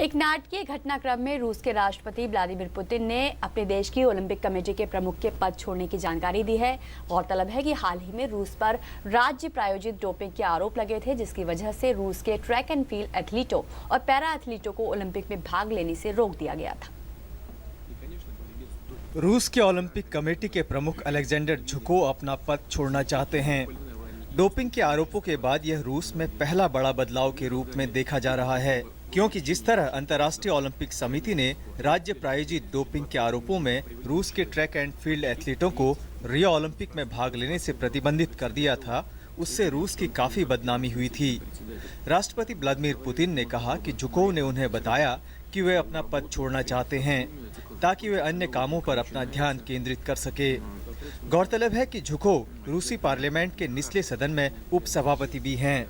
एक नाटकीय घटनाक्रम में रूस के राष्ट्रपति व्लादिमीर पुतिन ने अपने देश की ओलंपिक कमेटी के प्रमुख के पद छोड़ने की जानकारी दी है। गौरतलब है कि हाल ही में रूस पर राज्य प्रायोजित डोपिंग के आरोप लगे थे, जिसकी वजह से रूस के ट्रैक एंड फील्ड एथलीटों और पैरा एथलीटों को ओलंपिक में भाग लेने से रोक दिया गया था। रूस के ओलंपिक कमेटी के प्रमुख अलेक्जेंडर झुकोव अपना पद छोड़ना चाहते हैं। डोपिंग के आरोपों के बाद यह रूस में पहला बड़ा बदलाव के रूप में देखा जा रहा है, क्योंकि जिस तरह अंतर्राष्ट्रीय ओलंपिक समिति ने राज्य प्रायोजित डोपिंग के आरोपों में रूस के ट्रैक एंड फील्ड एथलीटों को रियो ओलंपिक में भाग लेने से प्रतिबंधित कर दिया था, उससे रूस की काफी बदनामी हुई थी। राष्ट्रपति व्लादिमीर पुतिन ने कहा कि झुकोव ने उन्हें बताया कि वे अपना पद छोड़ना चाहते हैं ताकि वे अन्य कामों पर अपना ध्यान केंद्रित कर सके। गौरतलब है कि झुकोव रूसी पार्लियामेंट के निचले सदन में उपसभापति भी हैं।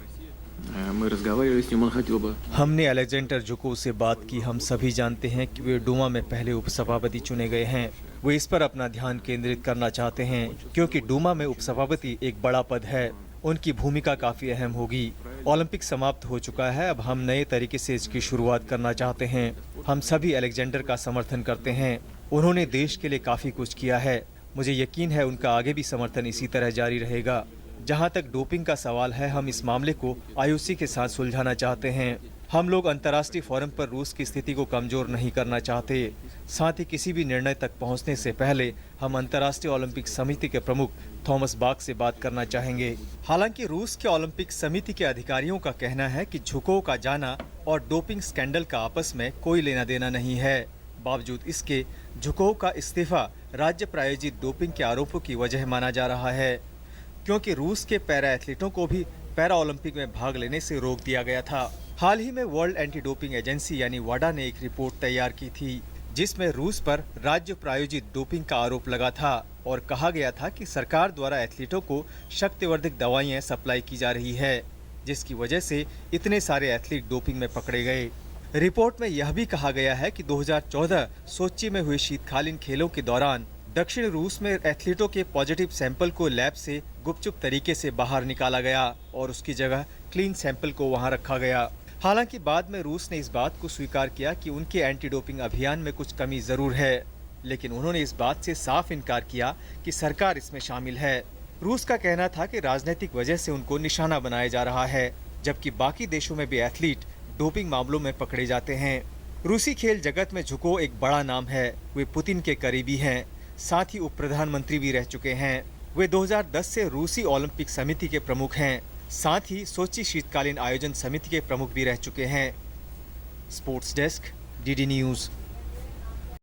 हमने अलेक्जेंडर झुकोव से बात की। हम सभी जानते हैं कि वे डूमा में पहले उपसभापति चुने गए हैं। वे इस पर अपना ध्यान केंद्रित करना चाहते हैं, क्योंकि डूमा में उपसभापति एक बड़ा पद है। उनकी भूमिका काफी अहम होगी। ओलंपिक समाप्त हो चुका है, अब हम नए तरीके से इसकी शुरुआत करना चाहते हैं। हम सभी अलेक्जेंडर का समर्थन करते हैं। उन्होंने देश के लिए काफी कुछ किया है। मुझे यकीन है उनका आगे भी समर्थन इसी तरह जारी रहेगा। जहां तक डोपिंग का सवाल है, हम इस मामले को आईओसी के साथ सुलझाना चाहते हैं। हम लोग अंतर्राष्ट्रीय फोरम पर रूस की स्थिति को कमजोर नहीं करना चाहते। साथ ही किसी भी निर्णय तक पहुंचने से पहले हम अंतर्राष्ट्रीय ओलंपिक समिति के प्रमुख थॉमस बाख से बात करना चाहेंगे। हालांकि रूस के ओलंपिक समिति के अधिकारियों का कहना है कि झुकोव का जाना और डोपिंग स्कैंडल का आपस में कोई लेना देना नहीं है। बावजूद इसके झुकोव का इस्तीफा राज्य प्रायोजित डोपिंग के आरोपों की वजह माना जा रहा है, क्योंकि रूस के पैरा एथलीटों को भी पैरा ओलंपिक में भाग लेने से रोक दिया गया था। हाल ही में वर्ल्ड एंटी डोपिंग एजेंसी यानी वाडा ने एक रिपोर्ट तैयार की थी, जिसमें रूस पर राज्य प्रायोजित डोपिंग का आरोप लगा था और कहा गया था कि सरकार द्वारा एथलीटों को शक्तिवर्धक दवाइयां सप्लाई की जा रही है, जिसकी वजह से इतने सारे एथलीट डोपिंग में पकड़े गए। रिपोर्ट में यह भी कहा गया है कि 2014 सोची में हुए शीतकालीन खेलों के दौरान दक्षिण रूस में एथलीटों के पॉजिटिव सैंपल को लैब से गुपचुप तरीके से बाहर निकाला गया और उसकी जगह क्लीन सैंपल को वहां रखा गया। हालांकि बाद में रूस ने इस बात को स्वीकार किया कि उनके एंटी डोपिंग अभियान में कुछ कमी जरूर है, लेकिन उन्होंने इस बात से साफ इनकार किया कि सरकार इसमें शामिल है। रूस का कहना था कि राजनीतिक वजह से उनको निशाना बनाया जा रहा है, जबकि बाकी देशों में भी एथलीट डोपिंग मामलों में पकड़े जाते हैं। रूसी खेल जगत में झुकोव एक बड़ा नाम है। वे पुतिन के करीबी हैं, साथ ही उप प्रधानमंत्री भी रह चुके हैं। वे 2010 से रूसी ओलंपिक समिति के प्रमुख हैं, साथ ही सोची शीतकालीन आयोजन समिति के प्रमुख भी रह चुके हैं। Sports desk, DD news.